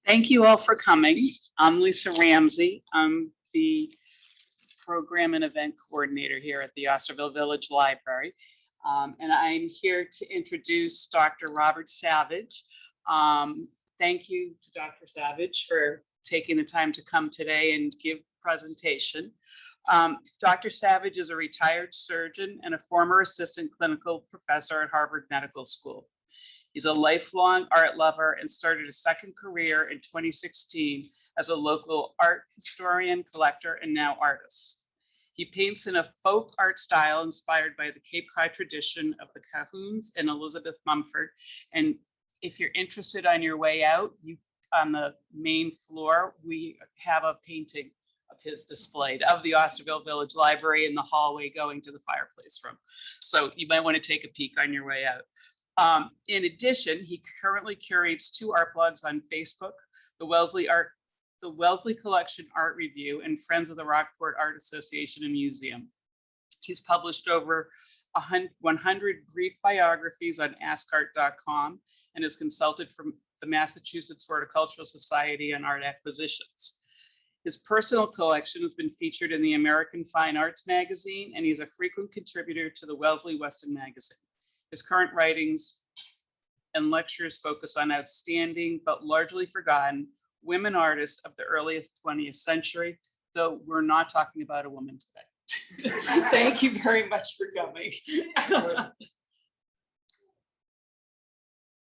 Thank you all for coming. I'm Lisa Ramsey. I'm the program and event coordinator here at the Osterville Village Library. And I'm here to introduce Dr. Robert Savage. Thank you to Dr. Savage for taking the time to come today and give a presentation. Dr. Savage is a retired surgeon and a former assistant clinical professor at Harvard Medical School. He's a lifelong art lover and started a second career in 2016 as a local art historian, collector, and now artist. He paints in a folk art style inspired by the Cape Cod tradition of the Cahoons and Elizabeth Mumford. And if you're interested on your way out, on the main floor, we have a painting of his displayed of the Osterville Village Library in the hallway going to the fireplace room. So you might want to take a peek on your way out. In addition, he currently curates 2 art blogs on Facebook, the Wellesley Collection Art Review and Friends of the Rockport Art Association and Museum. He's published over 100 brief biographies on askart.com and is consulted from the Massachusetts Horticultural Society on art acquisitions. His personal collection has been featured in the American Fine Arts magazine, and he's a frequent contributor to the Wellesley Weston magazine. His current writings and lectures focus on outstanding but largely forgotten women artists of the earliest 20th century, though we're not talking about a woman today. Thank you very much for coming.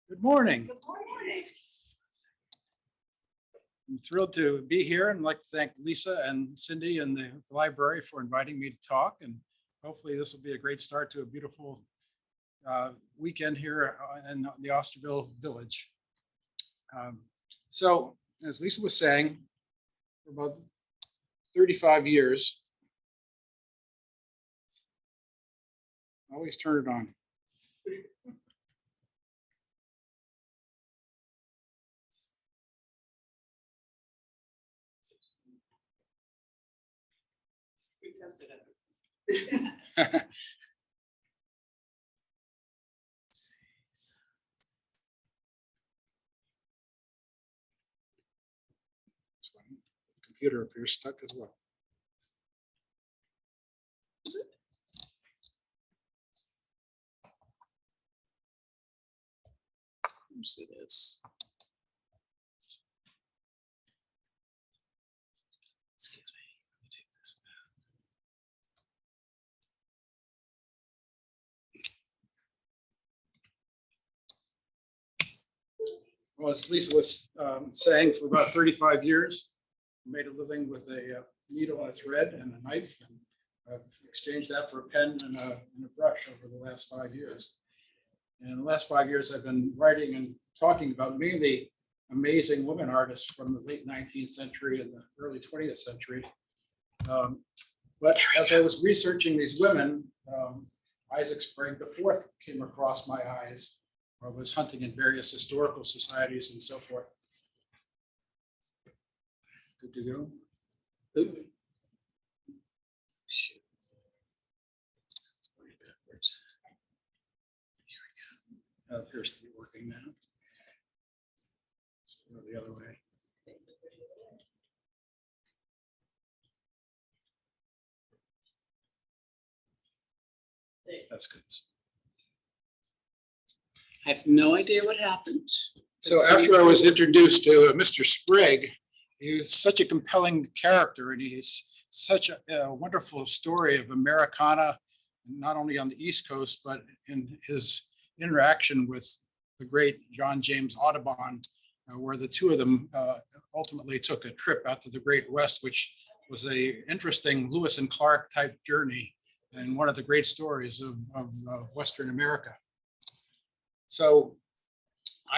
Good morning. Good morning. I'm thrilled to be here and I'd like to thank Lisa and Cindy and the library for inviting me to talk. And hopefully this will be a great start to a beautiful weekend here in the Osterville Village. So as Lisa was saying, for about 35 years, always turn it on. We tested it. Computer appears stuck as well. Of course it is. Excuse me. Let me take this now. Well, as Lisa was saying, for about 35 years, I made a living with a needle and a thread and a knife, and I've exchanged that for a pen and a brush over the last 5 years. And in the last 5 years, I've been writing and talking about mainly amazing women artists from the late 19th century and the early 20th century. But as I was researching these women, Isaac Sprague IV came across my eyes. I was hunting in various historical societies and so forth. Good to go. Ooh. Shoot. It's going backwards. Here we go. That appears to be working now. Let's go the other way. That's good. I have no idea what happened. So after I was introduced to Mr. Sprague, he was such a compelling character, and he's such a wonderful story of Americana, not only on the East Coast, but in his interaction with the great John James Audubon, where the 2 of them ultimately took a trip out to the Great West, which was a interesting Lewis and Clark type journey, and one of the great stories of Western America. So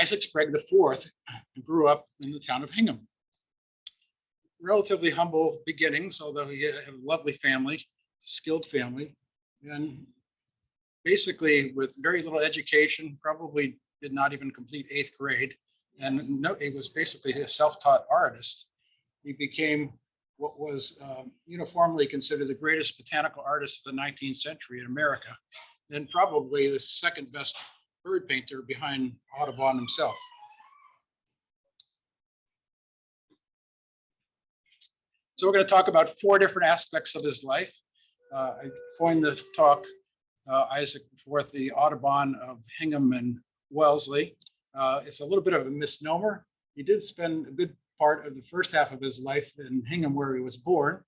Isaac Sprague IV grew up in the town of Hingham. Relatively humble beginnings, although he had a lovely family, skilled family, and basically with very little education, probably did not even complete 8th grade. And no, he was basically a self-taught artist. He became what was uniformly considered the greatest botanical artist of the 19th century in America, and probably the 2nd best bird painter behind Audubon himself. So we're going to talk about 4 different aspects of his life. I coined the talk Isaac IV, the Audubon of Hingham and Wellesley. It's a little bit of a misnomer. He did spend a good part of the first half of his life in Hingham, where he was born.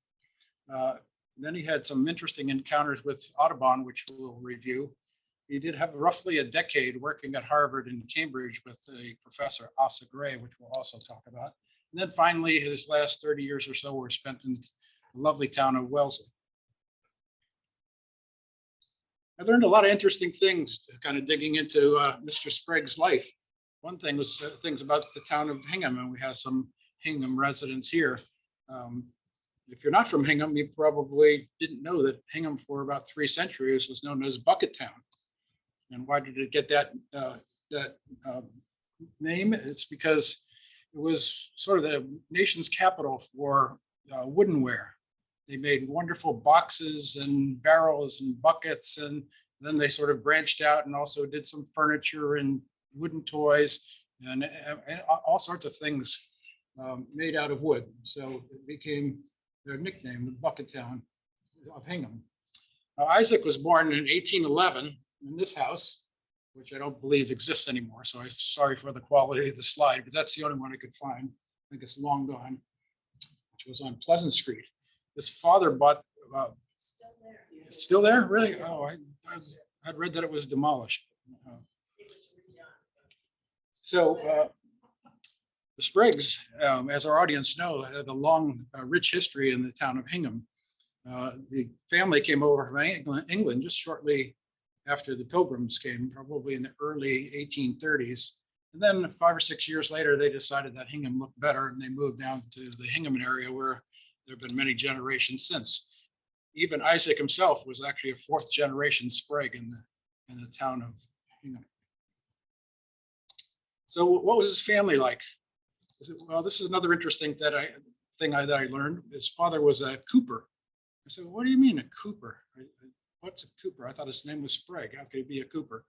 Then he had some interesting encounters with Audubon, which we'll review. He did have roughly a decade working at Harvard and Cambridge with a professor, Isaac, which we'll also talk about. And then finally, his last 30 years or so were spent in the lovely town of Wellesley. I learned a lot of interesting things kind of digging into Mr. Sprague's life. One thing was things about the town of Hingham, and we have some Hingham residents here. If you're not from Hingham, you probably didn't know that Hingham for about 3 centuries was known as Bucket Town. And why did it get that name? It's because it was sort of the nation's capital for woodenware. They made wonderful boxes and barrels and buckets, and then they sort of branched out and also did some furniture and wooden toys and all sorts of things made out of wood. So it became their nickname, the Bucket Town of Hingham. Now, Isaac was born in 1811 in this house, which I don't believe exists anymore. So I'm sorry for the quality of the slide, but that's the only one I could find. I think it's long gone, which was on Pleasant Street. His father bought, Still there. still there, really? Oh, I'd read that it was demolished. It was redone. So the Spriggs, as our audience know, have a long, rich history in the town of Hingham. The family came over from England just shortly after the Pilgrims came, probably in the early 1830s. And then 5 or 6 years later, they decided that Hingham looked better, and they moved down to the Hingham area, where there have been many generations since. Even Isaac himself was actually a 4th generation Sprague in the town of Hingham. So what was his family like? Well, this is another interesting thing that I learned. His father was a cooper. I said, what do you mean a cooper? What's a cooper? I thought his name was Sprague. How could he be a cooper?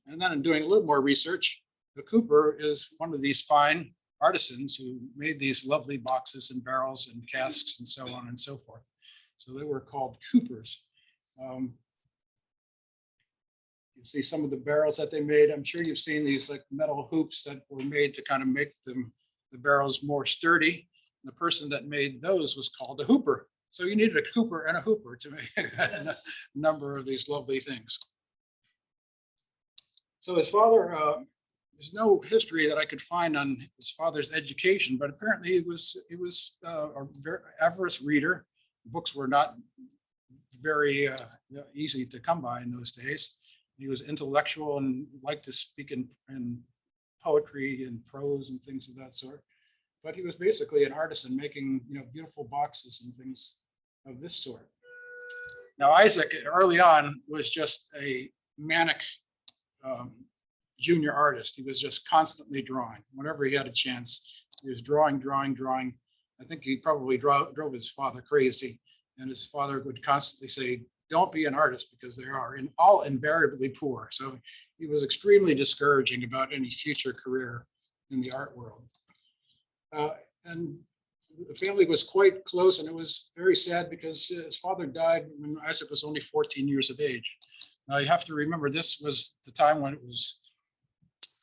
And then in doing a little more research, the cooper is one of these fine artisans who made these lovely boxes and barrels and casks and so on and so forth. So they were called coopers. You see some of the barrels that they made. I'm sure you've seen these like metal hoops that were made to kind of make the barrels more sturdy. The person that made those was called a hooper. So you needed a cooper and a hooper to make a number of these lovely things. So his father, there's no history that I could find on his father's education, but apparently he was a very average reader. Books were not very easy to come by in those days. He was intellectual and liked to speak in poetry and prose and things of that sort. But he was basically an artisan making, beautiful boxes and things of this sort. Now, Isaac early on was just a manic junior artist. He was just constantly drawing. Whenever he had a chance, he was drawing. I think he probably drove his father crazy. And his father would constantly say, don't be an artist, because they are all invariably poor. So he was extremely discouraging about any future career in the art world. And the family was quite close, and it was very sad because his father died when Isaac was only 14 years of age. Now you have to remember, this was the time when it was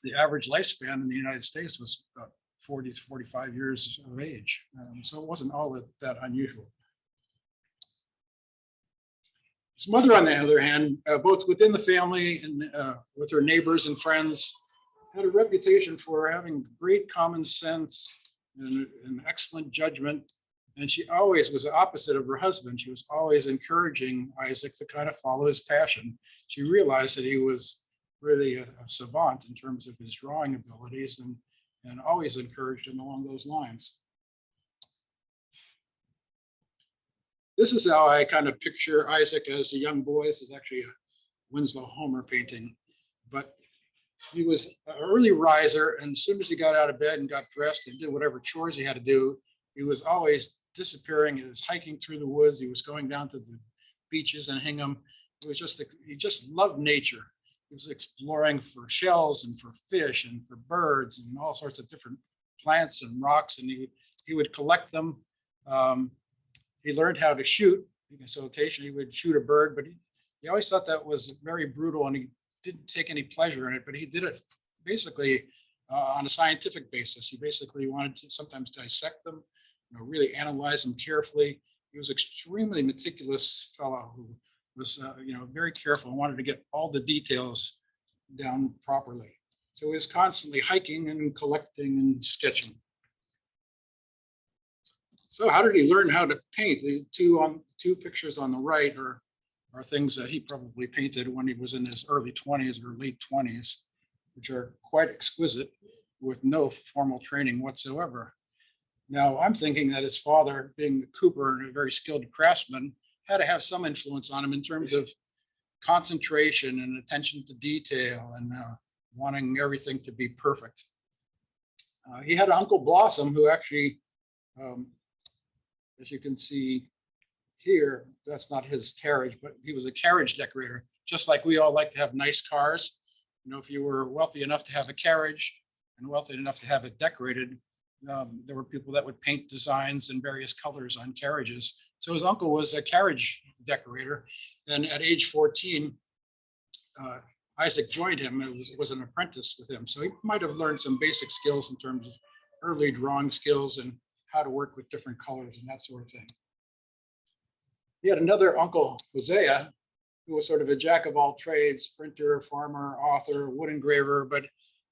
the average lifespan in the United States was about 40 to 45 years of age. So it wasn't all that unusual. His mother, on the other hand, both within the family and with her neighbors and friends, had a reputation for having great common sense and an excellent judgment. And she always was the opposite of her husband. She was always encouraging Isaac to kind of follow his passion. She realized that he was really a savant in terms of his drawing abilities, and always encouraged him along those lines. This is how I kind of picture Isaac as a young boy. This is actually a Winslow Homer painting, but he was an early riser, and as soon as he got out of bed and got dressed and did whatever chores he had to do, he was always disappearing. He was hiking through the woods. He was going down to the beaches in Hingham. It was just, he just loved nature. He was exploring for shells and for fish and for birds and all sorts of different plants and rocks, and he would collect them. he learned how to shoot. So occasionally he would shoot a bird, but he always thought that was very brutal and he didn't take any pleasure in it, but he did it basically on a scientific basis. He basically wanted to sometimes dissect them, really analyze them carefully. He was extremely meticulous fellow who was, very careful and wanted to get all the details down properly. So he was constantly hiking and collecting and sketching. So how did he learn how to paint? The two pictures on the right are things that he probably painted when he was in his early 20s or late 20s, which are quite exquisite with no formal training whatsoever. Now, I'm thinking that his father, being the cooper and a very skilled craftsman, had to have some influence on him in terms of concentration and attention to detail and wanting everything to be perfect. He had Uncle Blossom, who actually, as you can see here, that's not his carriage, but he was a carriage decorator, just like we all like to have nice cars. If you were wealthy enough to have a carriage and wealthy enough to have it decorated, there were people that would paint designs in various colors on carriages. So his uncle was a carriage decorator. And at age 14, Isaac joined him and was an apprentice with him. So he might have learned some basic skills in terms of early drawing skills and how to work with different colors and that sort of thing. He had another uncle, Hosea, who was sort of a jack of all trades, printer, farmer, author, wood engraver, but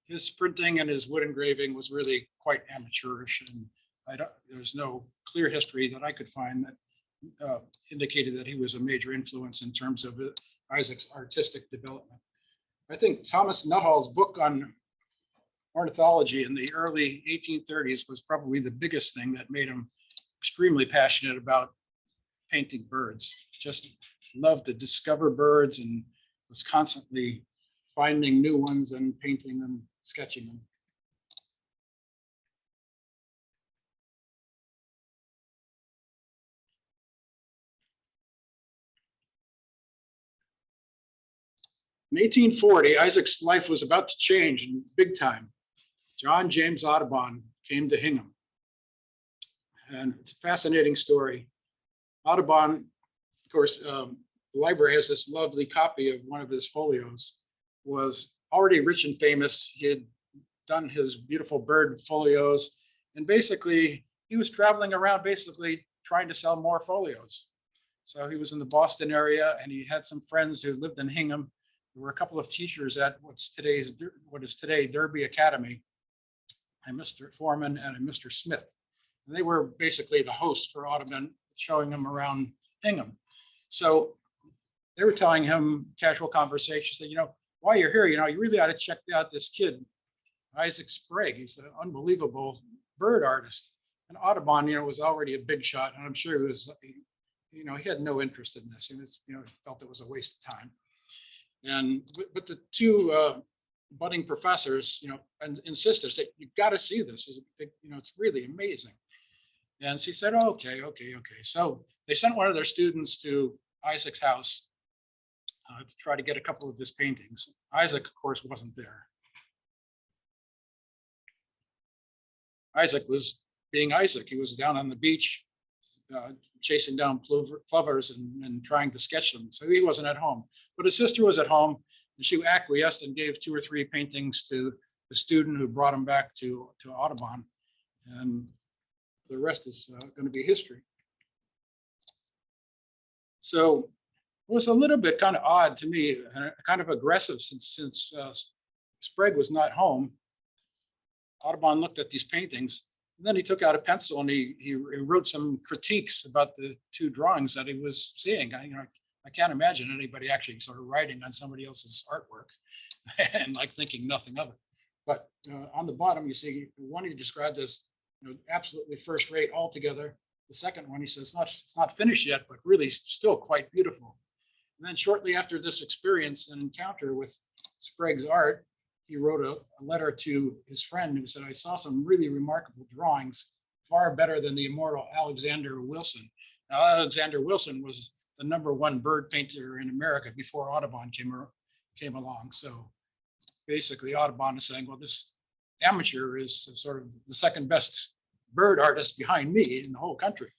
his printing and his wood engraving was really quite amateurish. And there's no clear history that I could find that indicated that he was a major influence in terms of Isaac's artistic development. I think Thomas Nuttall's book on ornithology in the early 1830s was probably the biggest thing that made him extremely passionate about painting birds. Just loved to discover birds and was constantly finding new ones and painting them, sketching them. In 1840, Isaac's life was about to change in big time. John James Audubon came to Hingham. And it's a fascinating story. Audubon, of course, the library has this lovely copy of one of his folios, was already rich and famous. He had done his beautiful bird folios. And basically, he was traveling around basically trying to sell more folios. So he was in the Boston area and he had some friends who lived in Hingham. There were a couple of teachers at what is today Derby Academy, a Mr. Foreman and a Mr. Smith. And they were basically the hosts for Audubon, showing him around Hingham. So they were telling him casual conversations that, while you're here, you really ought to check out this kid, Isaac Sprague. He's an unbelievable bird artist. And Audubon, was already a big shot. And I'm sure he was, he had no interest in this. He was, felt it was a waste of time. But the two budding professors, and insisted, said, "You got to see this. It's really amazing." And she said, "Oh, okay. So they sent one of their students to Isaac's house to try to get a couple of his paintings. Isaac, of course, wasn't there. Isaac was being Isaac. He was down on the beach chasing down plovers and trying to sketch them. So he wasn't at home. But his sister was at home, and she acquiesced and gave 2 or 3 paintings to the student who brought him back to Audubon. And the rest is going to be history. So it was a little bit kind of odd to me, kind of aggressive since Sprague was not home. Audubon looked at these paintings, and then he took out a pencil and he wrote some critiques about the 2 drawings that he was seeing. I can't imagine anybody actually sort of writing on somebody else's artwork and thinking nothing of it. But on the bottom, you see one he described as absolutely first rate altogether. The second one, he says, it's not finished yet, but really still quite beautiful. And then shortly after this experience and encounter with Sprague's art, he wrote a letter to his friend who said, "I saw some really remarkable drawings, far better than the immortal Alexander Wilson." Now, Alexander Wilson was the #1 bird painter in America before Audubon came along. So basically Audubon is saying, well, this amateur is sort of the second best bird artist behind me in the whole country.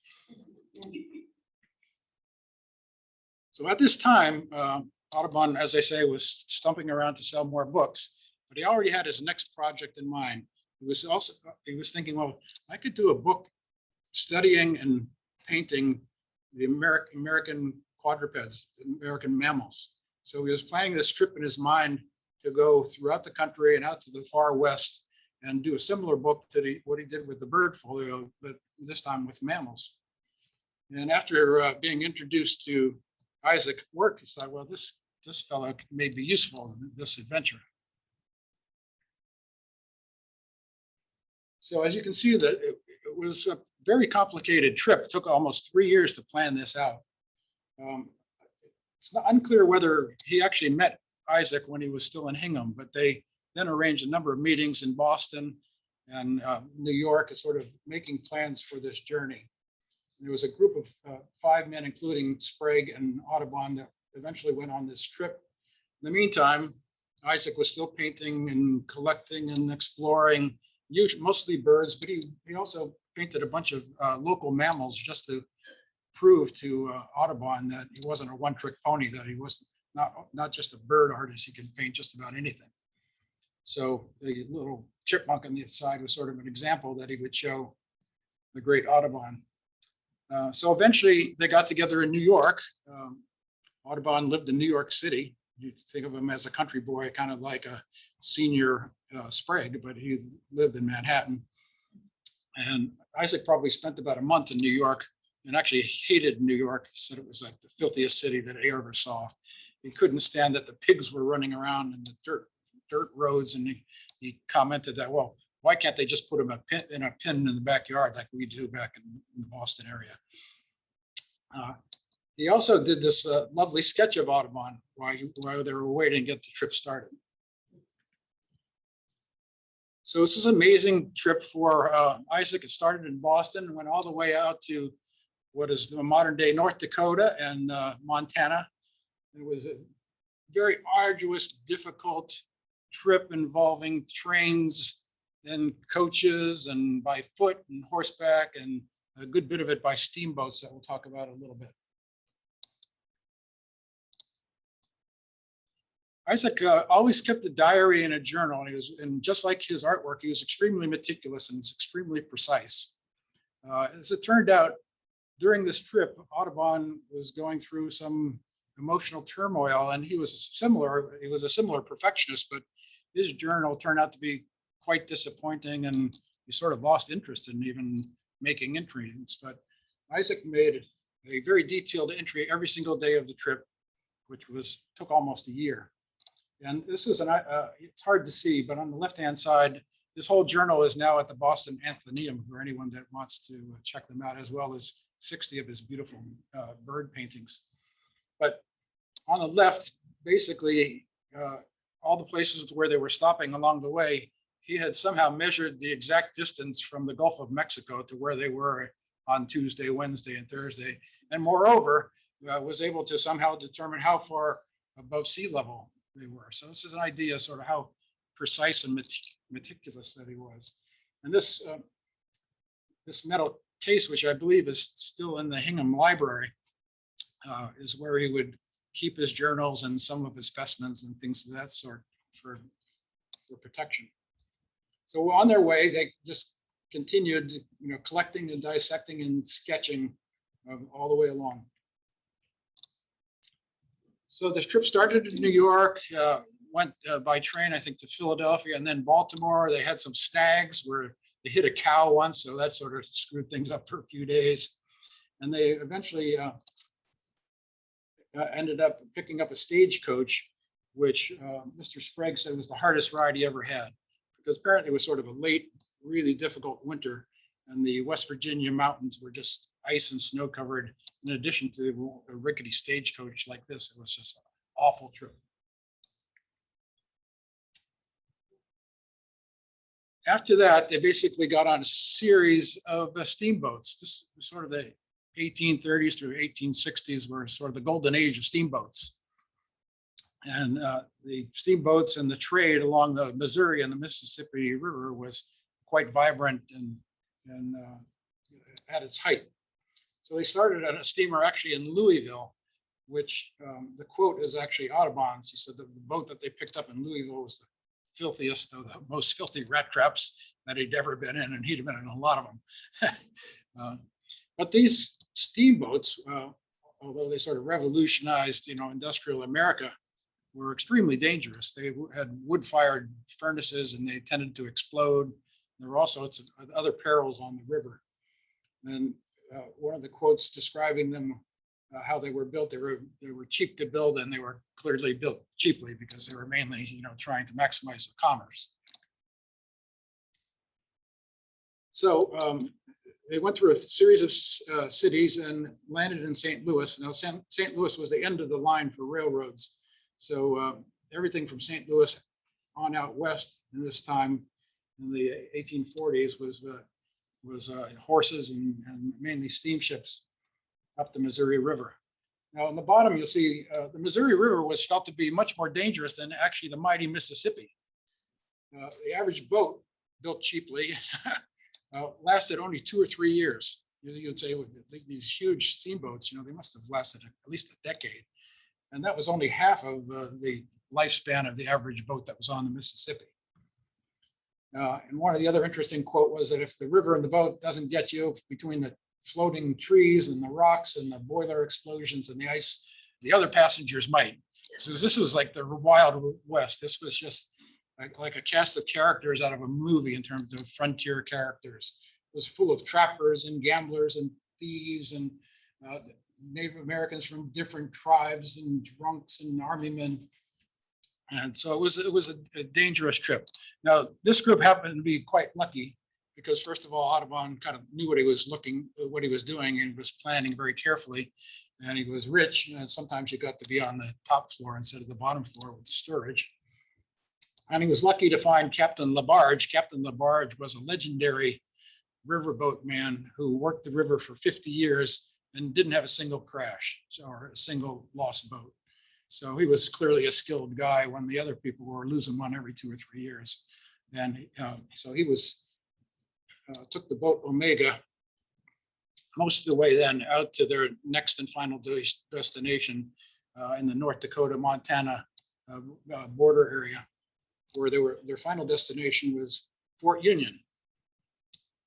So at this time, Audubon, as I say, was stumping around to sell more books, but he already had his next project in mind. He was thinking, well, I could do a book studying and painting the American quadrupeds, American mammals. So he was planning this trip in his mind to go throughout the country and out to the far west and do a similar book to what he did with the bird folio, but this time with mammals. And after being introduced to Isaac's work, he thought, well, this fellow may be useful in this adventure. So as you can see, that it was a very complicated trip. It took almost 3 years to plan this out. It's not unclear whether he actually met Isaac when he was still in Hingham, but they then arranged a number of meetings in Boston and New York, sort of making plans for this journey. There was a group of 5 men, including Sprague and Audubon, that eventually went on this trip. In the meantime, Isaac was still painting and collecting and exploring, mostly birds, but he also painted a bunch of local mammals just to prove to Audubon that he wasn't a one-trick pony, that he was not just a bird artist, he could paint just about anything. So the little chipmunk on the side was sort of an example that he would show the great Audubon. So eventually they got together in New York. Audubon lived in New York City. You think of him as a country boy, kind of like a senior Sprague, but he lived in Manhattan. And Isaac probably spent about a month in New York and actually hated New York. He said it was like the filthiest city that he ever saw. He couldn't stand that the pigs were running around in the dirt roads. And he commented that, well, why can't they just put him in a pen in the backyard like we do back in the Boston area? He also did this lovely sketch of Audubon while they were waiting to get the trip started. So this is an amazing trip for Isaac. It started in Boston and went all the way out to what is the modern day North Dakota and Montana. It was a very arduous, difficult trip involving trains and coaches and by foot and horseback, and a good bit of it by steamboats that we'll talk about a little bit. Isaac always kept a diary and a journal, and just like his artwork, he was extremely meticulous and extremely precise. As it turned out, during this trip, Audubon was going through some emotional turmoil, and he was a similar perfectionist, but his journal turned out to be quite disappointing, and he sort of lost interest in even making entries. But Isaac made a very detailed entry every single day of the trip, which took almost a year. And this is it's hard to see, but on the left-hand side, this whole journal is now at the Boston Athenaeum for anyone that wants to check them out, as well as 60 of his beautiful bird paintings. But on the left, basically, all the places where they were stopping along the way, he had somehow measured the exact distance from the Gulf of Mexico to where they were on Tuesday, Wednesday, and Thursday. And moreover, was able to somehow determine how far above sea level they were. So this is an idea sort of how precise and meticulous that he was. And this metal case, which I believe is still in the Hingham Library, is where he would keep his journals and some of his specimens and things of that sort for protection. So on their way, they just continued, collecting and dissecting and sketching all the way along. So the trip started in New York, went by train, I think, to Philadelphia and then Baltimore. They had some snags where they hit a cow once, so that sort of screwed things up for a few days. And they eventually ended up picking up a stagecoach, which Mr. Sprague said was the hardest ride he ever had, because apparently it was sort of a late, really difficult winter, and the West Virginia mountains were just ice and snow covered. In addition to a rickety stagecoach like this, it was just an awful trip. After that, they basically got on a series of steamboats. This was sort of the 1830s through 1860s were sort of the golden age of steamboats. And the steamboats and the trade along the Missouri and the Mississippi River was quite vibrant and at its height. So they started on a steamer actually in Louisville, which the quote is actually Audubon's. He said the boat that they picked up in Louisville was the filthiest of the most filthy rat traps that he'd ever been in, and he'd have been in a lot of them. But these steamboats, although they sort of revolutionized, industrial America, were extremely dangerous. They had wood-fired furnaces, and they tended to explode. There were all sorts of other perils on the river. And one of the quotes describing them, how they were built, they were cheap to build, and they were clearly built cheaply because they were mainly, trying to maximize the commerce. So they went through a series of cities and landed in St. Louis. Now, St. Louis was the end of the line for railroads. So everything from St. Louis on out west in this time in the 1840s was horses and mainly steamships up the Missouri River. Now, on the bottom, you'll see the Missouri River was felt to be much more dangerous than actually the mighty Mississippi. The average boat built cheaply lasted only 2 or 3 years. You'd say these huge steamboats, they must have lasted at least a decade. And that was only half of the lifespan of the average boat that was on the Mississippi. And one of the other interesting quote was that if the river and the boat doesn't get you between the floating trees and the rocks and the boiler explosions and the ice, the other passengers might. So this was like the Wild West. This was just like a cast of characters out of a movie in terms of frontier characters. It was full of trappers and gamblers and thieves and Native Americans from different tribes and drunks and army men. And so it was a dangerous trip. Now, this group happened to be quite lucky because, first of all, Audubon kind of knew what he was doing, and was planning very carefully. And he was rich, and sometimes you got to be on the top floor instead of the bottom floor with the storage. And he was lucky to find Captain LaBarge. Captain LaBarge was a legendary riverboat man who worked the river for 50 years and didn't have a single crash or a single lost boat. So he was clearly a skilled guy when the other people were losing one every 2 or 3 years. And so he took the boat Omega most of the way then out to their next and final destination in the North Dakota, Montana border area, where their final destination was Fort Union.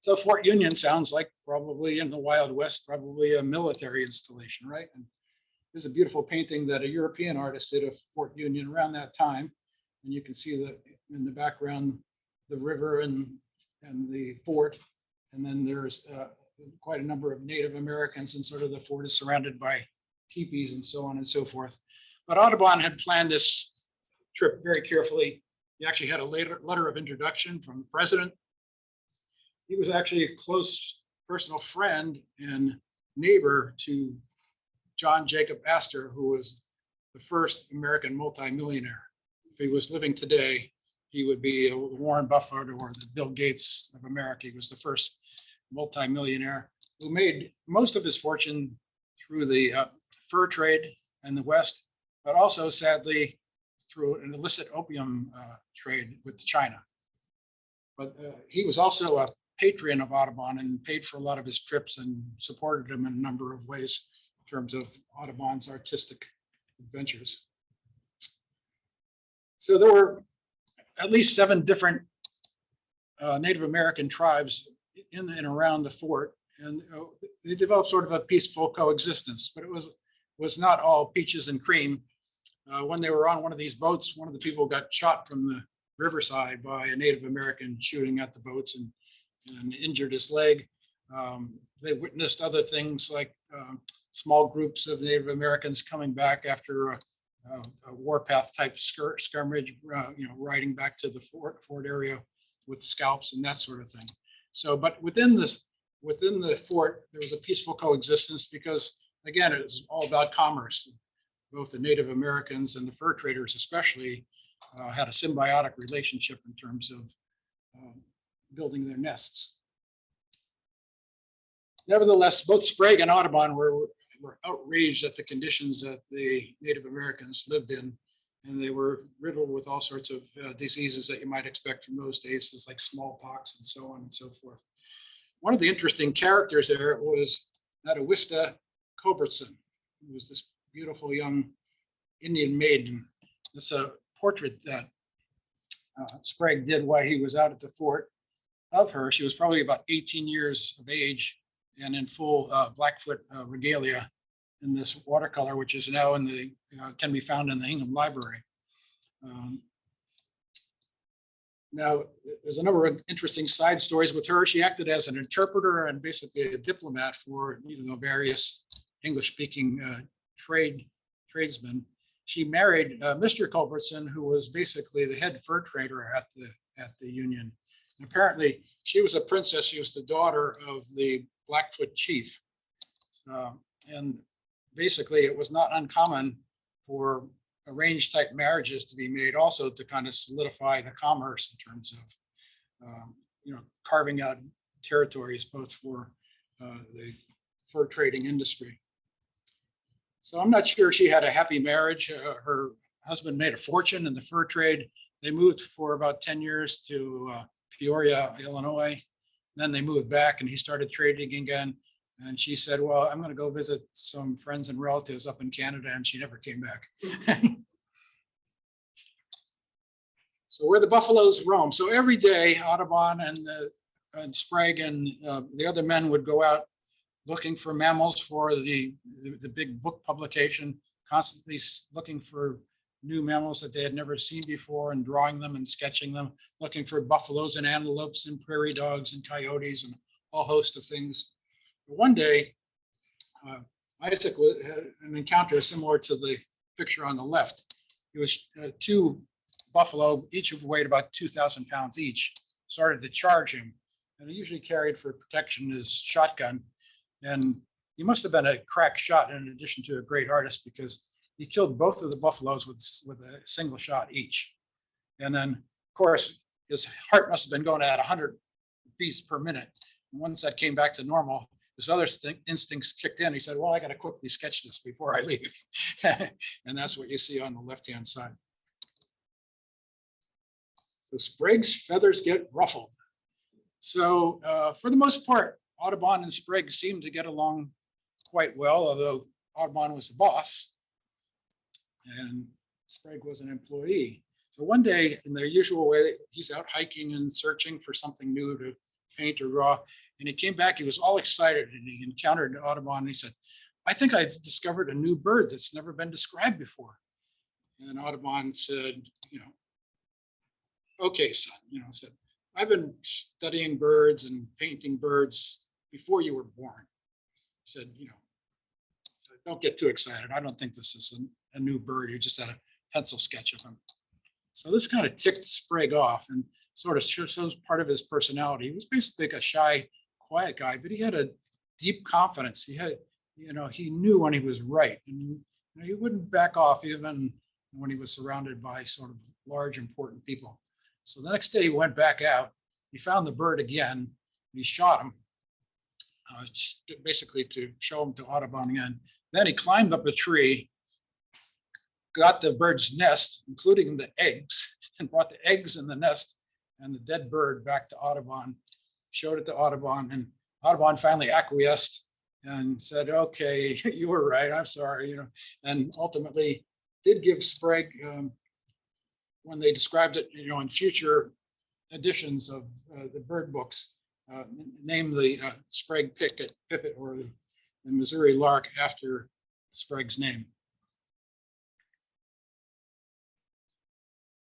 So Fort Union sounds like probably in the Wild West, probably a military installation, right? And there's a beautiful painting that a European artist did of Fort Union around that time. And you can see in the background, the river and the fort. And then there's quite a number of Native Americans, and sort of the fort is surrounded by teepees and so on and so forth. But Audubon had planned this trip very carefully. He actually had a letter of introduction from the president. He was actually a close personal friend and neighbor to John Jacob Astor, who was the first American multimillionaire. If he was living today, he would be a Warren Buffett or the Bill Gates of America. He was the first multimillionaire who made most of his fortune through the fur trade in the West, but also sadly through an illicit opium trade with China. But he was also a patron of Audubon and paid for a lot of his trips and supported him in a number of ways in terms of Audubon's artistic adventures. So there were at least 7 different Native American tribes in and around the fort, and they developed sort of a peaceful coexistence, but it was not all peaches and cream. When they were on one of these boats, one of the people got shot from the riverside by a Native American shooting at the boats and injured his leg. They witnessed other things like small groups of Native Americans coming back after a warpath type skirmish, riding back to the fort area with scalps and that sort of thing. So, but within the fort, there was a peaceful coexistence because, again, it was all about commerce. Both the Native Americans and the fur traders especially had a symbiotic relationship in terms of building their nests. Nevertheless, both Sprague and Audubon were outraged at the conditions that the Native Americans lived in, and they were riddled with all sorts of diseases that you might expect from those days, like smallpox and so on and so forth. One of the interesting characters there was Natawista Culbertson, who was this beautiful young Indian maiden. It's a portrait that Sprague did while he was out at the fort of her. She was probably about 18 years of age and in full Blackfoot regalia in this watercolor, which is now in the can be found in the Hingham Library. Now, there's a number of interesting side stories with her. She acted as an interpreter and basically a diplomat for various English-speaking tradesmen. She married Mr. Culbertson, who was basically the head fur trader at the Union. And apparently, she was a princess. She was the daughter of the Blackfoot chief, and basically, it was not uncommon for arranged type marriages to be made also to kind of solidify the commerce in terms of carving out territories both for the fur trading industry. So I'm not sure she had a happy marriage. Her husband made a fortune in the fur trade. They moved for about 10 years to Peoria, Illinois. Then they moved back and he started trading again. And she said, well, I'm going to go visit some friends and relatives up in Canada, and she never came back. So where the buffaloes roam. So every day, Audubon and Sprague and the other men would go out looking for mammals for the big book publication, constantly looking for new mammals that they had never seen before and drawing them and sketching them, looking for buffaloes and antelopes and prairie dogs and coyotes and a whole host of things. One day, Isaac had an encounter similar to the picture on the left. It was two buffalo, each of weighed about 2,000 pounds each, started to charge him. And he usually carried for protection his shotgun. And he must have been a crack shot in addition to a great artist, because he killed both of the buffaloes with a single shot each. And then, of course, his heart must have been going at 100 beats per minute. And once that came back to normal, his other instincts kicked in. He said, well, I got to quickly sketch this before I leave. And that's what you see on the left-hand side. So Sprague's feathers get ruffled. So for the most part, Audubon and Sprague seemed to get along quite well, although Audubon was the boss and Sprague was an employee. So one day, in their usual way, he's out hiking and searching for something new to paint or draw. And he came back, he was all excited, and he encountered Audubon, and he said, I think I've discovered a new bird that's never been described before. And Audubon said, okay, son, said, I've been studying birds and painting birds before you were born. He said, don't get too excited. I don't think this is a new bird. You just had a pencil sketch of him. So this kind of ticked Sprague off and sort of shows part of his personality. He was basically like a shy, quiet guy, but he had a deep confidence. He had, he knew when he was right, and he wouldn't back off even when he was surrounded by sort of large, important people. So the next day he went back out. He found the bird again. And he shot him, basically to show him to Audubon again. Then he climbed up a tree, got the bird's nest, including the eggs, and brought the eggs and the nest and the dead bird back to Audubon, showed it to Audubon, and Audubon finally acquiesced and said, okay, you were right, I'm sorry, and ultimately did give Sprague, when they described it, in future editions of the bird books, named the Sprague pipit or the Missouri lark after Sprague's name.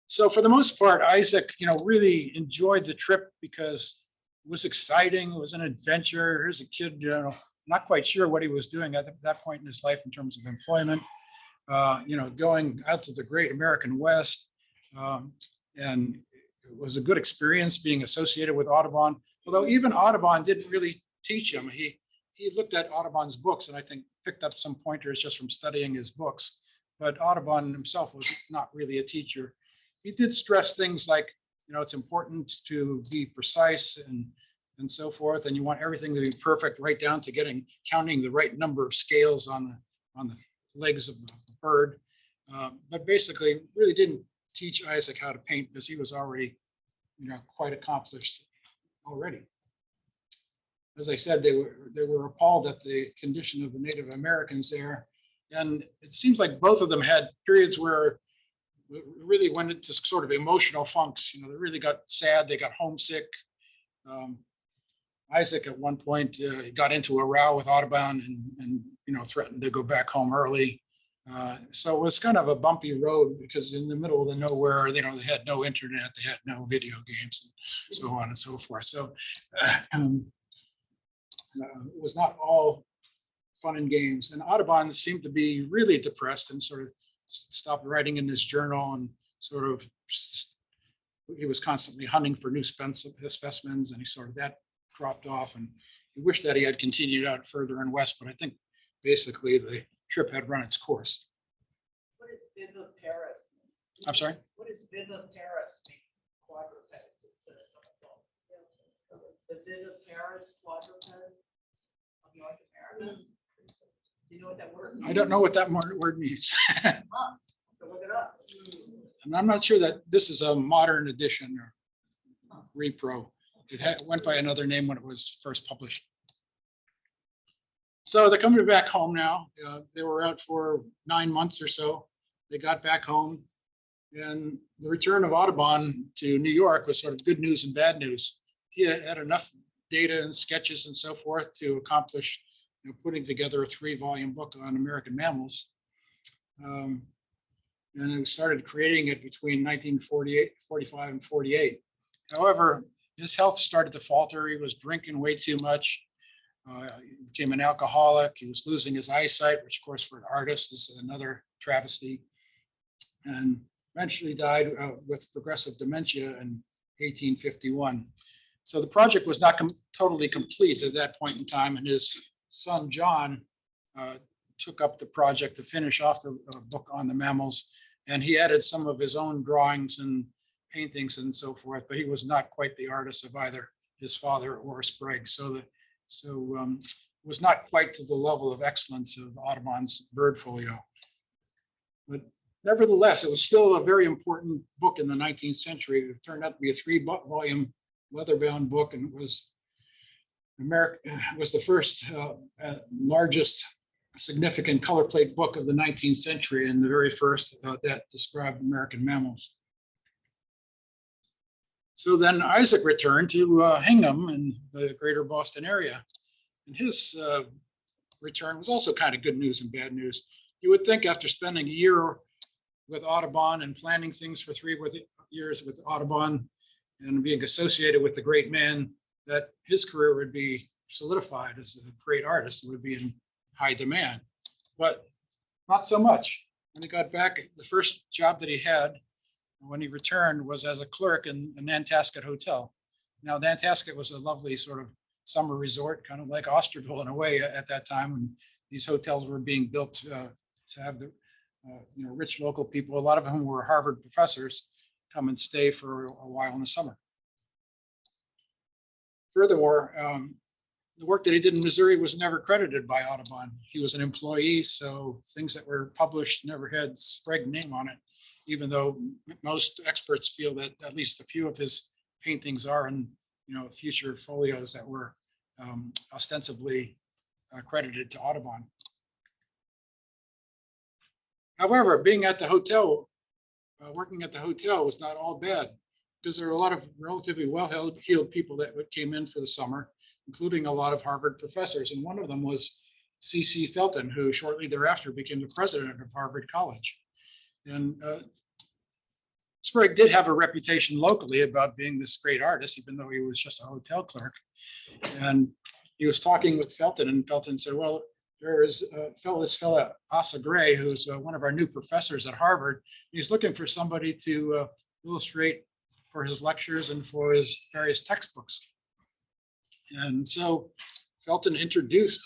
So for the most part, Isaac, really enjoyed the trip because it was exciting. It was an adventure. Here's a kid, not quite sure what he was doing at that point in his life in terms of employment, going out to the great American West. And it was a good experience being associated with Audubon, although even Audubon didn't really teach him. He looked at Audubon's books and I think picked up some pointers just from studying his books, but Audubon himself was not really a teacher. He did stress things like, it's important to be precise and so forth, and you want everything to be perfect, right down to counting the right number of scales on the legs of the bird. But basically, really didn't teach Isaac how to paint because he was already, quite accomplished already. As I said, they were appalled at the condition of the Native Americans there, And it seems like both of them had periods where it really went into sort of emotional funks. You know, they really got sad, they got homesick. Isaac at one point got into a row with Audubon and you know, threatened to go back home early. So it was kind of a bumpy road because in the middle of the nowhere, you know, they had no internet, they had no video games, and so on and so forth. So it was not all fun and games. And Audubon seemed to be really depressed and sort of stopped writing in his journal and sort of, he was constantly hunting for new specimens, and he sort of that dropped off, and he wished that he had continued out further and west, but I think basically the trip had run its course. What is viviparous? I'm sorry? What is viviparous mean? Quadrupeds. The viviparous quadruped of North America. Do you know what that word means? I don't know what that word means. So look it up. And I'm not sure that this is a modern edition or repro. It went by another name when it was first published. So they're coming back home now. They were out for 9 months or so. They got back home, and the return of Audubon to New York was sort of good news and bad news. He had enough data and sketches and so forth to accomplish, you know, putting together a 3-volume book on American mammals. And he started creating it between 1945 and 48. However, his health started to falter. He was drinking way too much. He became an alcoholic. He was losing his eyesight, which of course for an artist is another travesty. And eventually died with progressive dementia in 1851. So the project was not totally complete at that point in time. And his son, John, took up the project to finish off the book on the mammals. And he added some of his own drawings and paintings and so forth, but he was not quite the artist of either his father or Sprague. So was not quite to the level of excellence of Audubon's bird folio. But nevertheless, it was still a very important book in the 19th century. It turned out to be a 3-volume leather-bound book, and it was the first largest significant color plate book of the 19th century, and the very first that described American mammals. So then Isaac returned to Hingham in the greater Boston area. And his return was also kind of good news and bad news. You would think after spending a year with Audubon and planning things for 3 years with Audubon and being associated with the great man, that his career would be solidified as a great artist and would be in high demand. But not so much. When he got back, the first job that he had when he returned was as a clerk in a Nantasket hotel. Now, Nantasket was a lovely sort of summer resort, kind of like Osterville in a way at that time. And these hotels were being built to have the rich local people, a lot of whom were Harvard professors, come and stay for a while in the summer. Furthermore, the work that he did in Missouri was never credited by Audubon. He was an employee, so things that were published never had Sprague's name on it, even though most experts feel that at least a few of his paintings are in future folios that were ostensibly credited to Audubon. However, being at the hotel, working at the hotel was not all bad, because there were a lot of relatively well-heeled people that came in for the summer, including a lot of Harvard professors. And one of them was C.C. Felton, who shortly thereafter became the president of Harvard College. And Sprague did have a reputation locally about being this great artist, even though he was just a hotel clerk. And he was talking with Felton, and Felton said, well, there is this fellow, Asa Gray, who's one of our new professors at Harvard. He's looking for somebody to illustrate for his lectures and for his various textbooks. And so Felton introduced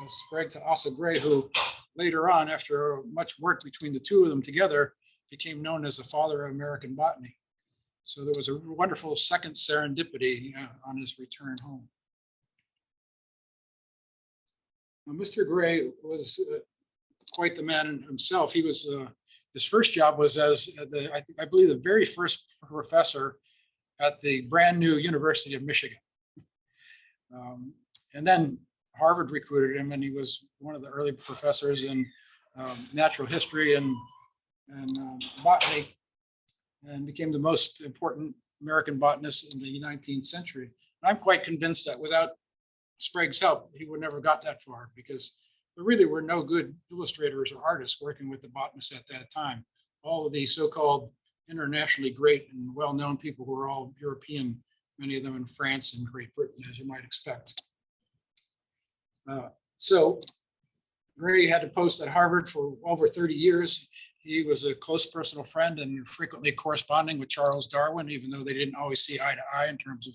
Sprague to Asa Gray, who later on, after much work between the two of them together, became known as the father of American botany. So there was a wonderful second serendipity on his return home. Now, Mr. Gray was quite the man himself. He was his first job was as I believe the very first professor at the brand new University of Michigan. And then Harvard recruited him, and he was one of the early professors. And natural history and botany, and became the most important American botanist in the 19th century. I'm quite convinced that without Sprague's help, he would never got that far, because there really were no good illustrators or artists working with the botanists at that time. All of these so-called internationally great and well-known people who were all European, many of them in France and Great Britain, as you might expect. So Gray had a post at Harvard for over 30 years. He was a close personal friend and frequently corresponding with Charles Darwin, even though they didn't always see eye to eye in terms of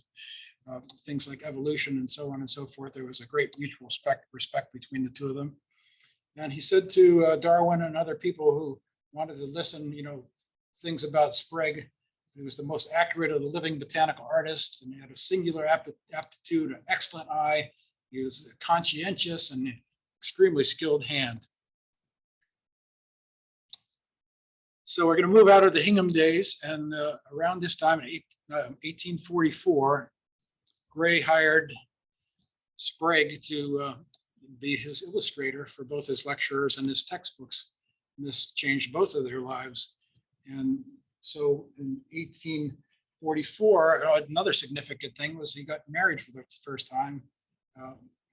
things like evolution and so on and so forth. There was a great mutual respect between the two of them. And he said to Darwin and other people who wanted to listen, things about Sprague, he was the most accurate of the living botanical artists, and he had a singular aptitude, an excellent eye. He was conscientious and extremely skilled hand. So we're going to move out of the Hingham days, and around this time in 1844, Gray hired Sprague to be his illustrator for both his lectures and his textbooks. And this changed both of their lives. And so in 1844, another significant thing was he got married for the first time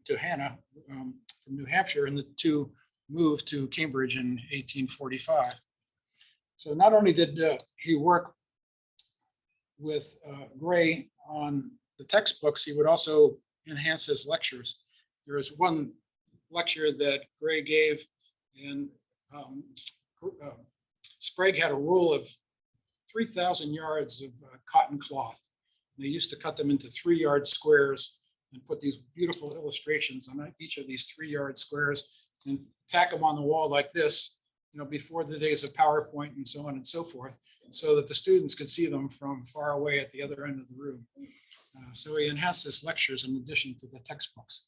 to Hannah from New Hampshire, and the two moved to Cambridge in 1845. So not only did he work with Gray on the textbooks, he would also enhance his lectures. There was one lecture that Gray gave, and Sprague had a roll of 3,000 yards of cotton cloth. And they used to cut them into 3-yard squares and put these beautiful illustrations on each of these 3-yard squares and tack them on the wall like this, before the days of PowerPoint and so on and so forth, so that the students could see them from far away at the other end of the room. So he enhanced his lectures in addition to the textbooks.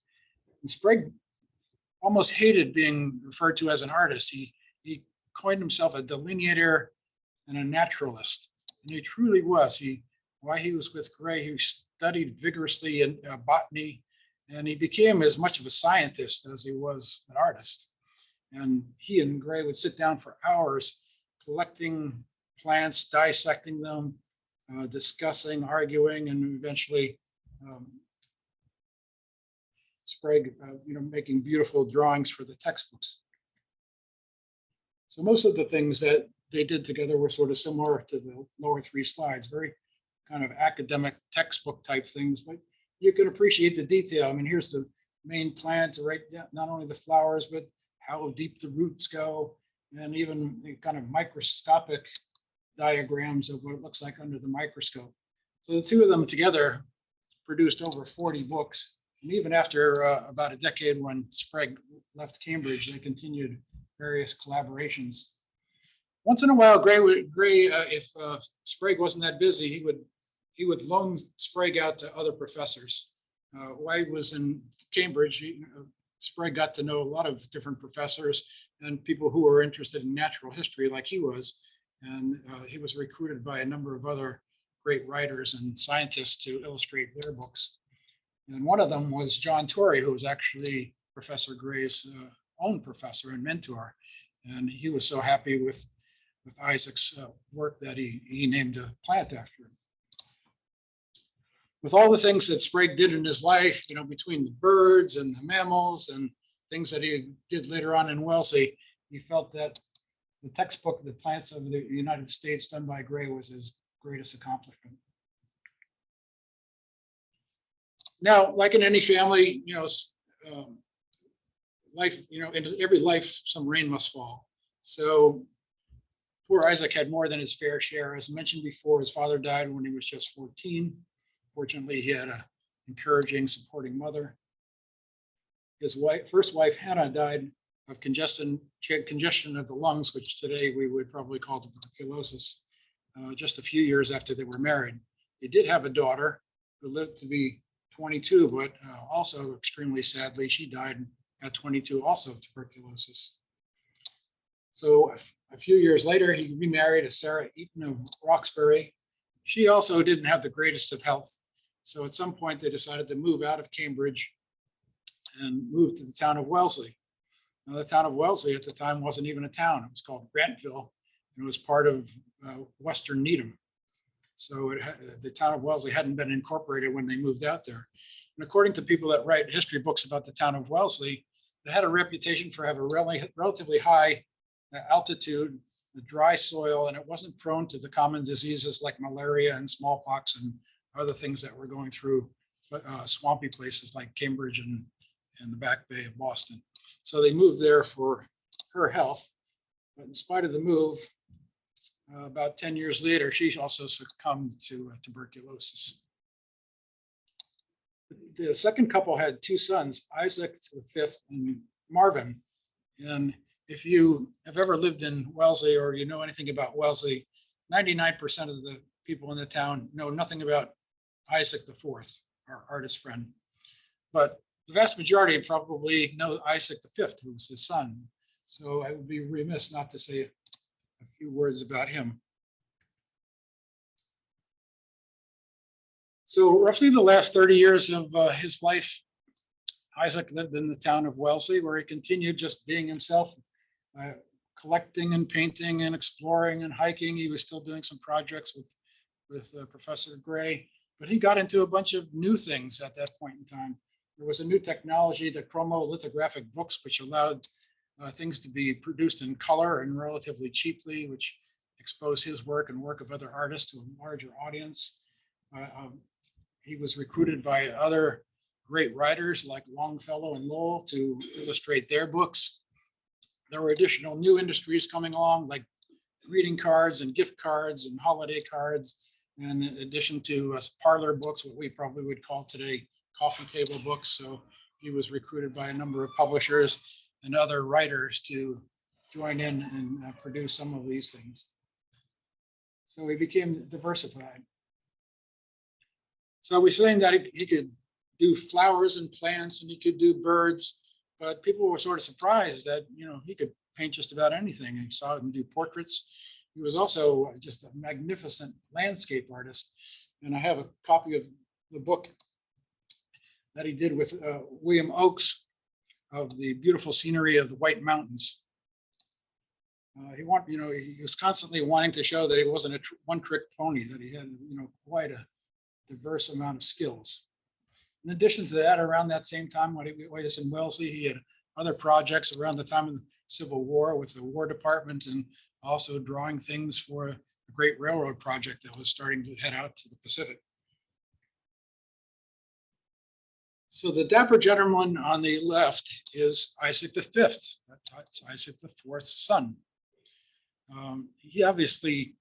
And Sprague almost hated being referred to as an artist. He coined himself a delineator and a naturalist, and he truly was. While he was with Gray, he studied vigorously in botany, and he became as much of a scientist as he was an artist. And he and Gray would sit down for hours collecting plants, dissecting them, discussing, arguing, and eventually Sprague, making beautiful drawings for the textbooks. So most of the things that they did together were sort of similar to the lower 3 slides, very kind of academic textbook type things, but you can appreciate the detail. I mean, here's the main plant, right? Not only the flowers, but how deep the roots go, and even the kind of microscopic diagrams of what it looks like under the microscope. So the two of them together produced over 40 books. And even after about a decade, when Sprague left Cambridge, they continued various collaborations. Once in a while, Gray, if Sprague wasn't that busy, he would loan Sprague out to other professors. While he was in Cambridge, Sprague got to know a lot of different professors and people who were interested in natural history like he was. And he was recruited by a number of other great writers and scientists to illustrate their books. And one of them was John Torrey, who was actually Professor Gray's own professor and mentor. And he was so happy with Isaac's work that he named a plant after him. With all the things that Sprague did in his life, between the birds and the mammals and things that he did later on in Wellesley, he felt that the textbook, The Plants of the United States, done by Gray, was his greatest accomplishment. Now, like in any family, life, in every life, some rain must fall. So poor Isaac had more than his fair share. As mentioned before, his father died when he was just 14. Fortunately, he had an encouraging, supporting mother. His first wife, Hannah, died of congestion of the lungs, which today we would probably call tuberculosis, just a few years after they were married. They did have a daughter who lived to be 22, but also extremely sadly, she died at 22, also of tuberculosis. So a few years later, he remarried a Sarah Eaton of Roxbury. She also didn't have the greatest of health. So at some point, they decided to move out of Cambridge and move to the town of Wellesley. Now, the town of Wellesley at the time wasn't even a town. It was called Grantville, and it was part of Western Needham. So the town of Wellesley hadn't been incorporated when they moved out there. And according to people that write history books about the town of Wellesley, it had a reputation for having a relatively high altitude, the dry soil, and it wasn't prone to the common diseases like malaria and smallpox and other things that were going through swampy places like Cambridge and the Back Bay of Boston. So they moved there for her health. But in spite of the move, about 10 years later, she also succumbed to tuberculosis. The second couple had two sons, Isaac V and Marvin. And if you have ever lived in Wellesley or you know anything about Wellesley, 99% of the people in the town know nothing about Isaac IV, our artist friend. But the vast majority probably know Isaac V, who was his son. So I would be remiss not to say a few words about him. So roughly the last 30 years of his life, Isaac lived in the town of Wellesley, where he continued just being himself, collecting and painting and exploring and hiking. He was still doing some projects with Professor Gray, but he got into a bunch of new things at that point in time. There was a new technology, the chromolithographic books, which allowed things to be produced in color and relatively cheaply, which exposed his work and work of other artists to a larger audience. He was recruited by other great writers like Longfellow and Lowell to illustrate their books. There were additional new industries coming along, like greeting cards and gift cards and holiday cards, and in addition to parlor books, what we probably would call today coffee table books. So he was recruited by a number of publishers and other writers to join in and produce some of these things. So he became diversified. So we're saying that he could do flowers and plants and he could do birds, but people were sort of surprised that, you know, he could paint just about anything. And you saw him do portraits. He was also just a magnificent landscape artist. And I have a copy of the book that he did with William Oakes of the beautiful scenery of the White Mountains. He was constantly wanting to show that he wasn't a one-trick pony, that he had, you know, quite a diverse amount of skills. In addition to that, around that same time when he was in Wellesley, he had other projects around the time of the Civil War with the War Department and also drawing things for the Great Railroad project that was starting to head out to the Pacific. So the dapper gentleman on the left is Isaac V. That's Isaac IV's son. He obviously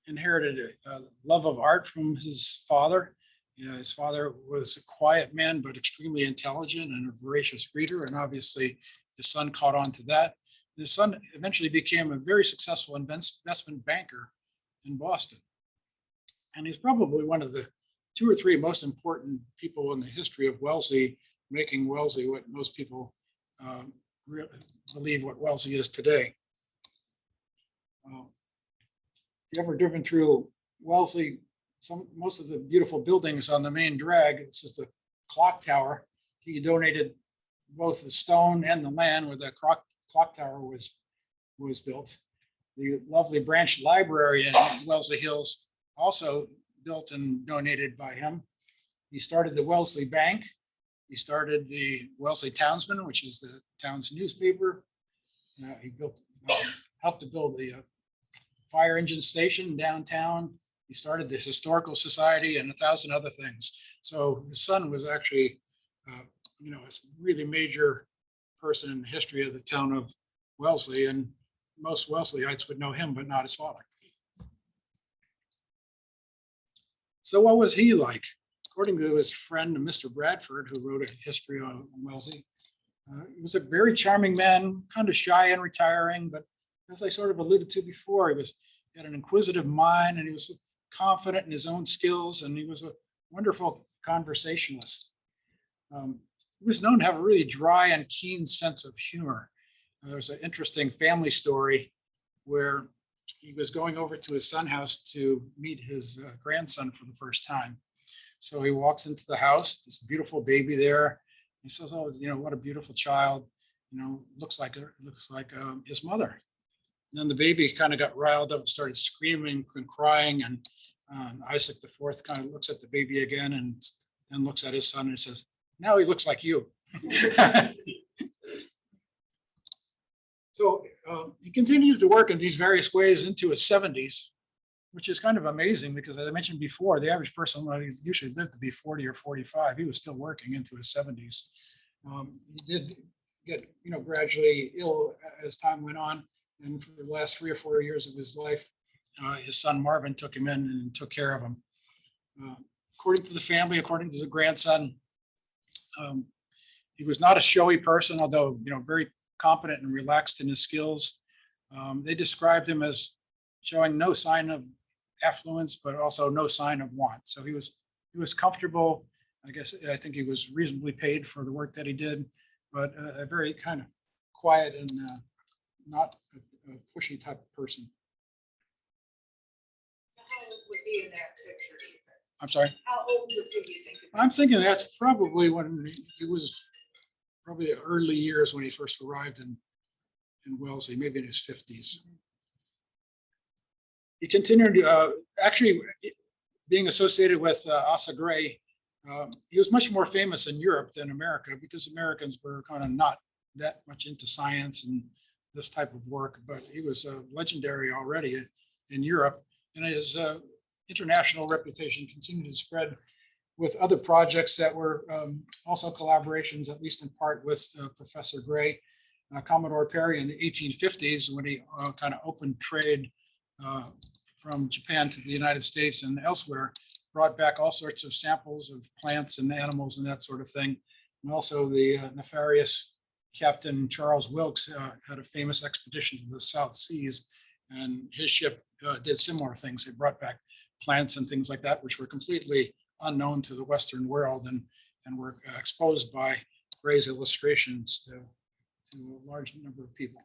inherited a love of art from his father. You know, his father was a quiet man, but extremely intelligent and a voracious reader. And obviously his son caught on to that. His son eventually became a very successful investment banker in Boston. And he's probably one of the 2 or 3 most important people in the history of Wellesley, making Wellesley what most people really believe what Wellesley is today. If you've ever driven through Wellesley, most of the beautiful buildings on the main drag, this is the clock tower. He donated both the stone and the land where the clock tower was built. The lovely branch library in Wellesley Hills, also built and donated by him. He started the Wellesley Bank. He started the Wellesley Townsman, which is the town's newspaper. He helped to build the fire engine station downtown. He started this historical society and 1,000 other things. So his son was actually, a really major person in the history of the town of Wellesley, and most Wellesleyites would know him, but not his father. So what was he like? According to his friend, Mr. Bradford, who wrote a history on Wellesley, he was a very charming man, kind of shy and retiring, but as I sort of alluded to before, he had an inquisitive mind, and he was confident in his own skills, and he was a wonderful conversationalist. He was known to have a really dry and keen sense of humor. There's an interesting family story where he was going over to his son's house to meet his grandson for the first time. So he walks into the house, this beautiful baby there. He says, "Oh, what a beautiful child." looks like his mother. And then the baby kind of got riled up and started screaming and crying. And Isaac IV kind of looks at the baby again and then looks at his son and says, "Now he looks like you." So he continued to work in these various ways into his 70s, which is kind of amazing because, as I mentioned before, the average person usually lived to be 40 or 45. He was still working into his 70s. He did get, gradually ill as time went on. And for the last 3 or 4 years of his life, his son Marvin took him in and took care of him. According to the family, according to the grandson, he was not a showy person, although, very competent and relaxed in his skills. They described him as showing no sign of affluence, but also no sign of want. So he was comfortable. I think he was reasonably paid for the work that he did, but a very kind of quiet and not a pushy type of person. How old was he in that picture? I'm sorry? How old was he, do you think? I'm thinking that's probably when he was probably the early years when he first arrived in Wellesley, maybe in his 50s. He continued actually being associated with Asa Gray. He was much more famous in Europe than America because Americans were kind of not that much into science and this type of work, but he was legendary already in Europe, and his international reputation continued to spread with other projects that were also collaborations, at least in part, with Professor Gray. Commodore Perry in the 1850s, when he kind of opened trade from Japan to the United States and elsewhere, brought back all sorts of samples of plants and animals and that sort of thing. And also the nefarious Captain Charles Wilkes had a famous expedition to the South Seas, and his ship did similar things. They brought back plants and things like that, which were completely unknown to the Western world and were exposed by Gray's illustrations to a large number of people.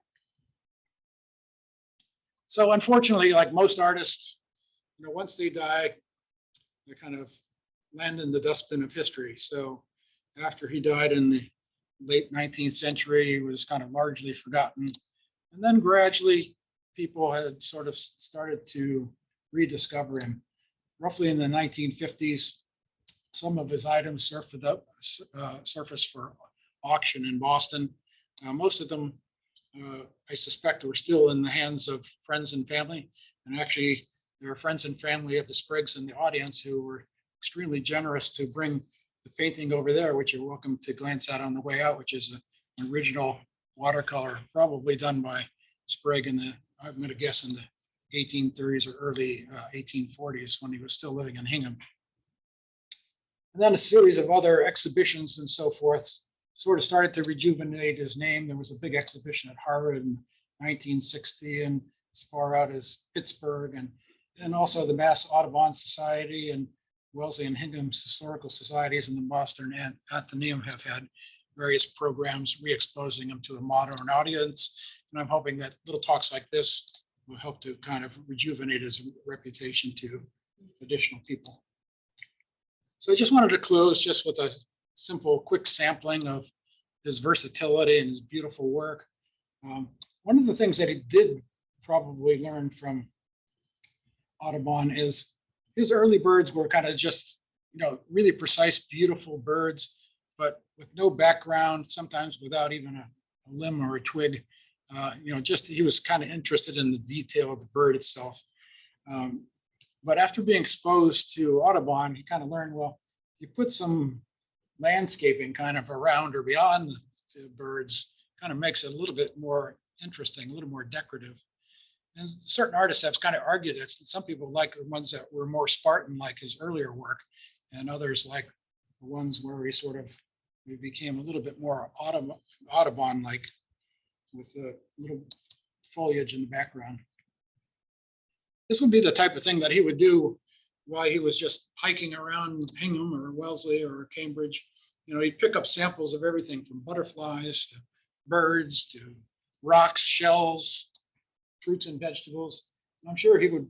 So unfortunately, like most artists, once they die, they kind of land in the dustbin of history. So after he died in the late 19th century, he was kind of largely forgotten. And then gradually, people had sort of started to rediscover him. Roughly in the 1950s, some of his items surfaced for auction in Boston. Most of them, I suspect, were still in the hands of friends and family. And actually, there are friends and family of the Spriggs in the audience who were extremely generous to bring the painting over there, which you're welcome to glance at on the way out, which is an original watercolor, probably done by Sprague I'm going to guess in the 1830s or early 1840s when he was still living in Hingham. And then a series of other exhibitions and so forth sort of started to rejuvenate his name. There was a big exhibition at Harvard in 1960 and as far out as Pittsburgh, and also the Mass Audubon Society and Wellesley and Hingham's historical societies in the Boston Athenaeum have had various programs re-exposing him to a modern audience. And I'm hoping that little talks like this will help to kind of rejuvenate his reputation to additional people. So I just wanted to close just with a simple, quick sampling of his versatility and his beautiful work. One of the things that he did probably learn from Audubon is his early birds were kind of just, really precise, beautiful birds, but with no background, sometimes without even a limb or a twig. He was kind of interested in the detail of the bird itself. But after being exposed to Audubon, he kind of learned, well, you put some landscaping kind of around or beyond the birds, kind of makes it a little bit more interesting, a little more decorative. And certain artists have kind of argued this, that some people like the ones that were more Spartan, like his earlier work, and others like the ones where he became a little bit more Audubon-like, with a little foliage in the background. This would be the type of thing that he would do while he was just hiking around Hingham or Wellesley or Cambridge. He'd pick up samples of everything from butterflies to birds to rocks, shells, fruits and vegetables. I'm sure he would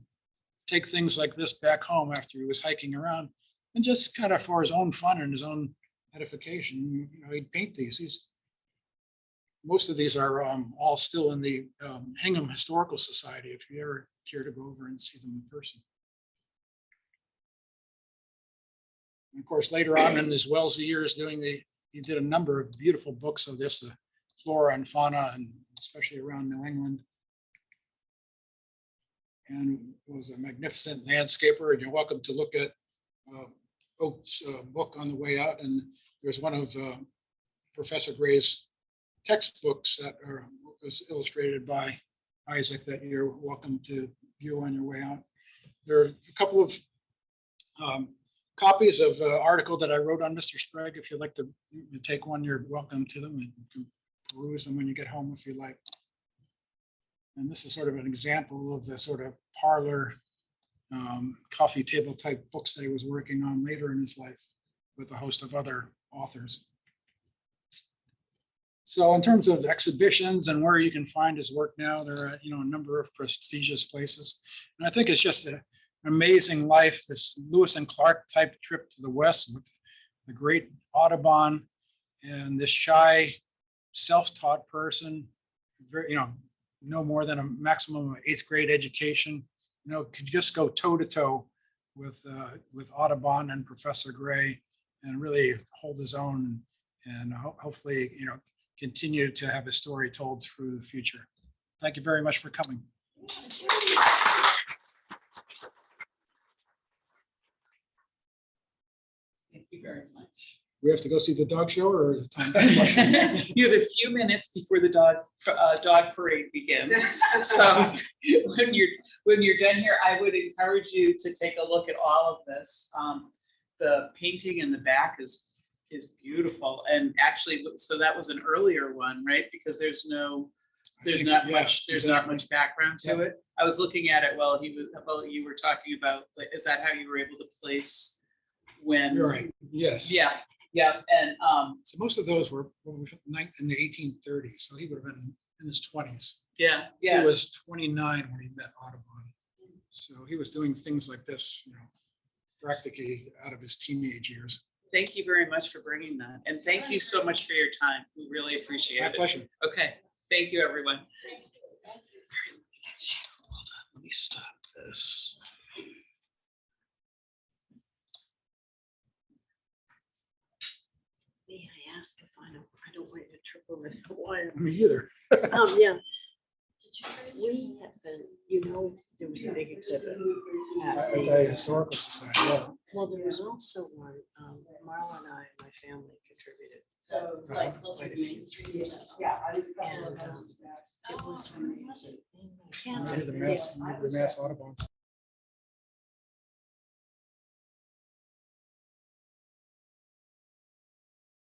take things like this back home after he was hiking around and just kind of for his own fun and his own edification, he'd paint these. most of these are all still in the Hingham Historical Society, if you ever care to go over and see them in person. And of course, later on in his Wellesley years he did a number of beautiful books of this, the flora and fauna, and especially around New England. And was a magnificent landscaper. And you're welcome to look at Oak's book on the way out. And there's one of Professor Gray's textbooks that was illustrated by Isaac that you're welcome to view on your way out. There are a couple of copies of an article that I wrote on Mr. Sprague. If you'd like to take one, you're welcome to them, and you can peruse them when you get home if you like. And this is sort of an example of the sort of parlor coffee table type books that he was working on later in his life with a host of other authors. So in terms of exhibitions and where you can find his work now, there are a number of prestigious places. And I think it's just an amazing life, this Lewis and Clark type trip to the West with the great Audubon and this shy, self-taught person, very, no more than a maximum of 8th grade education, could just go toe to toe with Audubon and Professor Gray and really hold his own and hopefully, continue to have his story told through the future. Thank you very much for coming. Thank you very much. We have to go see the dog show, or is it time for questions? You have a few minutes before the dog parade begins. So when you're done here, I would encourage you to take a look at all of this. The painting in the back is beautiful, and actually, so that was an earlier one, right? Because there's not much background to it. I was looking at it while you were talking about, is that how you were able to place when? You're right. Yes. Yeah, and so most of those were in the 1830s, so he would have been in his 20s. Yeah. He was 29 when he met Audubon, so he was doing things like this, practically out of his teenage years. Thank you very much for bringing that, and thank you so much for your time. We really appreciate it. My pleasure. Okay, thank you, everyone. Hold on, let me stop this. May I ask if I don't want you to trip over the wire? Me either. Yeah. We have been, there was a big exhibit at At the Historical Society. Yeah. well, there was also one, Marla and I, my family contributed. So like closer to Main Street. Yeah. And it was amazing. I can't Maybe the mass Audubons.